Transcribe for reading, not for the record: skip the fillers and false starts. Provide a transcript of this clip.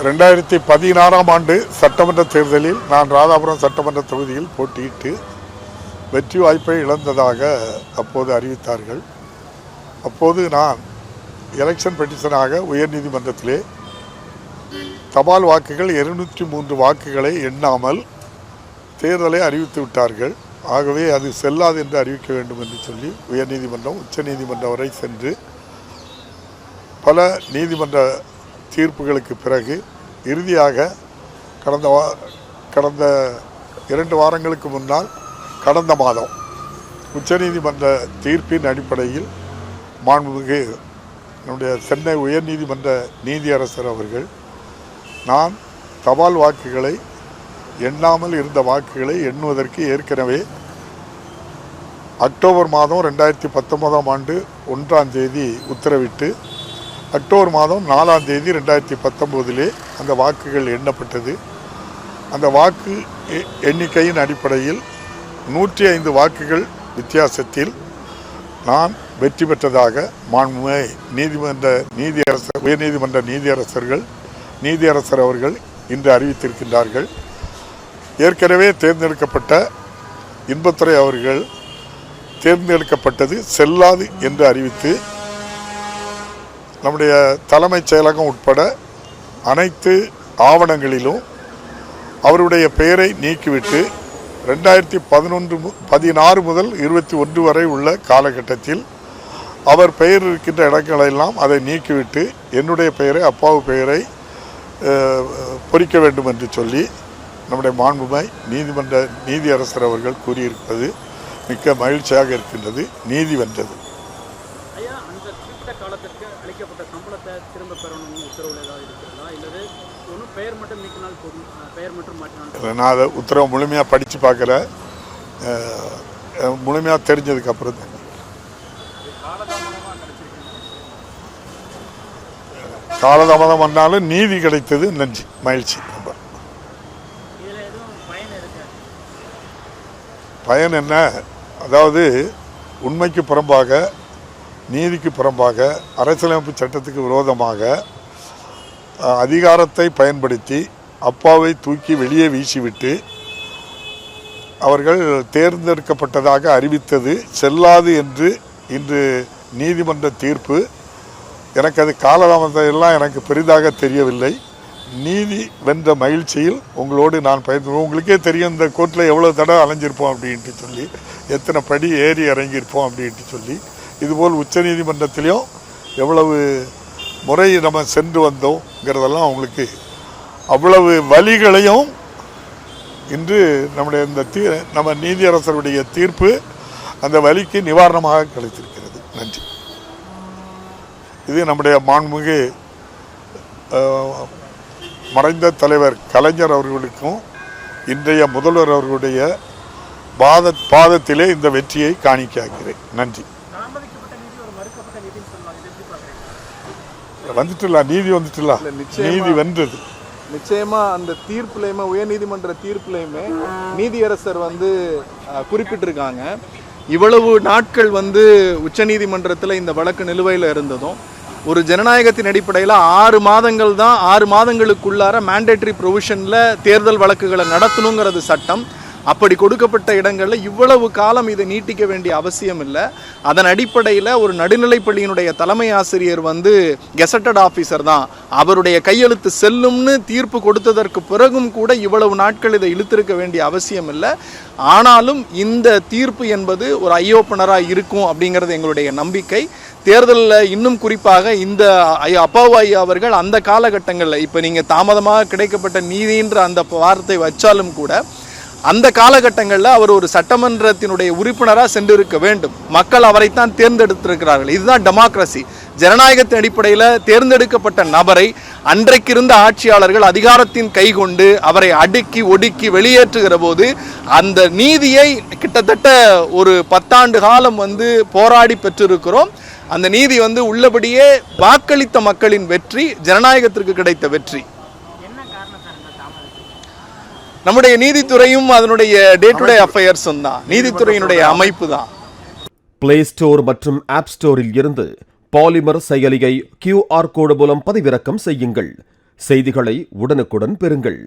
2016 ஆண்டு சட்டமன்ற தேர்தலில் நான் ராதாபுரம் சட்டமன்ற தொகுதியில் போட்டியிட்டு வெற்றி வாய்ப்பை இழந்ததாக அப்போது அறிவித்தார்கள். அப்போது நான் எலெக்ஷன் பெட்டிஷனாக உயர்நீதிமன்றத்திலே தபால் வாக்குகள் 203 வாக்குகளை எண்ணாமல் தேர்தலை அறிவித்து விட்டார்கள். ஆகவே அது செல்லாது என்று அறிவிக்க வேண்டும் என்று சொல்லி உயர்நீதிமன்றம் உச்ச நீதிமன்றம் வரை சென்று பல நீதிமன்ற தீர்ப்புகளுக்கு பிறகு இறுதியாக கடந்த 2 வாரங்களுக்கு முன்னால் கடந்த மாதம் உச்சநீதிமன்ற தீர்ப்பின் அடிப்படையில் மாண்புமிகு நம்முடைய சென்னை உயர்நீதிமன்ற நீதியரசர் அவர்கள் நான் தபால் வாக்குகளை எண்ணாமல் இருந்த வாக்குகளை எண்ணுவதற்கு ஏற்கனவே அக்டோபர் மாதம் 2019 ஆண்டு 1ஆம் தேதி உத்தரவிட்டு அக்டோபர் மாதம் 4ஆம் தேதி 2019 அந்த வாக்குகள் எண்ணப்பட்டது. அந்த வாக்கு எண்ணிக்கையின் அடிப்படையில் 105 வாக்குகள் வித்தியாசத்தில் நான் வெற்றி பெற்றதாக மாண்புமிகு உயர்நீதிமன்ற நீதியரசர் அவர்கள் இன்று அறிவித்திருக்கின்றார்கள். ஏற்கனவே தேர்ந்தெடுக்கப்பட்ட இன்பத்துறை அவர்கள் தேர்ந்தெடுக்கப்பட்டது செல்லாது என்று அறிவித்து நம்முடைய தலைமைச் செயலகம் உட்பட அனைத்து ஆவணங்களிலும் அவருடைய பெயரை நீக்கிவிட்டு 2016 முதல் 21 வரை உள்ள காலகட்டத்தில் அவர் பெயர் இருக்கின்ற இடங்களெல்லாம் அதை நீக்கிவிட்டு என்னுடைய பெயரை அப்பாவு பெயரை பொறிக்க வேண்டும் என்று சொல்லி நம்முடைய மாண்புமிகு நீதியரசர் அவர்கள் கூறியிருப்பது மிக்க மகிழ்ச்சியாக இருக்கின்றது. நீதி வென்றது. நான் அதை உத்தரவு முழுமையாக படித்து பார்க்கல, முழுமையாக தெரிஞ்சதுக்கு அப்புறம் தான். காலதாமதம் பண்ணாலும் நீதி கிடைத்தது நன்றி, மகிழ்ச்சி. பயன் என்ன? அதாவது உண்மைக்கு புறம்பாக, நீதிக்கு புறம்பாக, அரசியலமைப்பு சட்டத்துக்கு விரோதமாக அதிகாரத்தை பயன்படுத்தி அப்பாவை தூக்கி வெளியே வீசிவிட்டு அவர்கள் தேர்ந்தெடுக்கப்பட்டதாக அறிவித்தது செல்லாது என்று இன்று நீதிமன்ற தீர்ப்பு. எனக்கு அது காலதாமதம் எல்லாம் எனக்கு பெரிதாக தெரியவில்லை. நீதி வென்ற மகிழ்ச்சியில் உங்களோடு நான் பயந்து, உங்களுக்கே தெரியும் இந்த கோர்ட்டில் எவ்வளோ தடவை அலைஞ்சிருப்போம் அப்படின்ட்டு சொல்லி, எத்தனை படி ஏறி இறங்கியிருப்போம் அப்படின்ட்டு சொல்லி, இதுபோல் உச்ச நீதிமன்றத்திலையும் எவ்வளவு முறை நம்ம சென்று வந்தோங்கிறதெல்லாம் அவங்களுக்கு அவ்வளவு வழிகளையும் இன்று நம்முடைய இந்த நம்ம நீதியரசருடைய தீர்ப்பு அந்த வலிக்கு நிவாரணமாக கிடைத்திருக்கிறது. நன்றி. இது நம்முடைய மாண்புமிகு மறைந்த தலைவர் கலைஞர் அவர்களுக்கும் இன்றைய முதல்வர் அவர்களுடைய பாதத்திலே இந்த வெற்றியை காணிக்கையாகிறேன். நன்றி. வந்துட்டுல நீதி வந்துட்டுல நீதி வென்றது. நிச்சயமா அந்த தீர்ப்புலையுமே, உயர்நீதிமன்ற தீர்ப்புலையுமே நீதியரசர் குறிப்பிட்டிருக்காங்க, இவ்வளவு நாட்கள் உச்சநீதிமன்றத்தில் இந்த வழக்கு நிலுவையில் இருந்ததும் ஒரு ஜனநாயகத்தின் அடிப்படையில் 6 மாதங்கள் தான், 6 மாதங்களுக்குள்ளார மேண்டேட்டரி ப்ரொவிஷனில் தேர்தல் வழக்குகளை நடத்தணுங்கிறது சட்டம். அப்படி கொடுக்கப்பட்ட இடங்களில் இவ்வளவு காலம் இதை நீட்டிக்க வேண்டிய அவசியம் இல்லை. அதன் அடிப்படையில் ஒரு நடுநிலைப்பள்ளியினுடைய தலைமை ஆசிரியர் கெசட்டட் ஆஃபீஸர் தான், அவருடைய கையெழுத்து செல்லும்னு தீர்ப்பு கொடுத்ததற்கு பிறகும் கூட இவ்வளவு நாட்கள் இதை இழுத்திருக்க வேண்டிய அவசியம் இல்லை. ஆனாலும் இந்த தீர்ப்பு என்பது ஒரு ஐ ஓப்பனராக இருக்கும் அப்படிங்கிறது எங்களுடைய நம்பிக்கை. தேர்தலில் இன்னும் குறிப்பாக இந்த அப்பாவு ஐயா அவர்கள் அந்த காலகட்டங்களில், இப்போ நீங்கள் தாமதமாக கிடைக்கப்பட்ட நீதின்ற அந்த வார்த்தை வச்சாலும் கூட அந்த காலகட்டங்களில் அவர் ஒரு சட்டமன்றத்தினுடைய உறுப்பினராக சென்றிருக்க வேண்டும். மக்கள் அவரைத்தான் தேர்ந்தெடுத்திருக்கிறார்கள். இதுதான் டெமோக்ரஸி. ஜனநாயகத்தின் அடிப்படையில் தேர்ந்தெடுக்கப்பட்ட நபரை அன்றைக்கு இருந்த ஆட்சியாளர்கள் அதிகாரத்தின் கை கொண்டு அவரை அடுக்கி ஒடுக்கி வெளியேற்றுகிற போது அந்த நீதியை கிட்டத்தட்ட ஒரு 10 ஆண்டு காலம் போராடி பெற்றிருக்கிறோம். அந்த நீதி உள்ளபடியே வாக்களித்த மக்களின் வெற்றி, ஜனநாயகத்திற்கு கிடைத்த வெற்றி. நம்முடைய நீதித்துறையும் அதனுடைய டே டு டே அஃபேர்ஸும் தான், நீதித்துறையினுடைய அமைப்பு தான். பிளே ஸ்டோர் மற்றும் ஆப் ஸ்டோரில் இருந்து பாலிமர் செயலியை QR கோடு மூலம் பதிவிறக்கம் செய்யுங்கள். செய்திகளை உடனுக்குடன் பெறுங்கள்.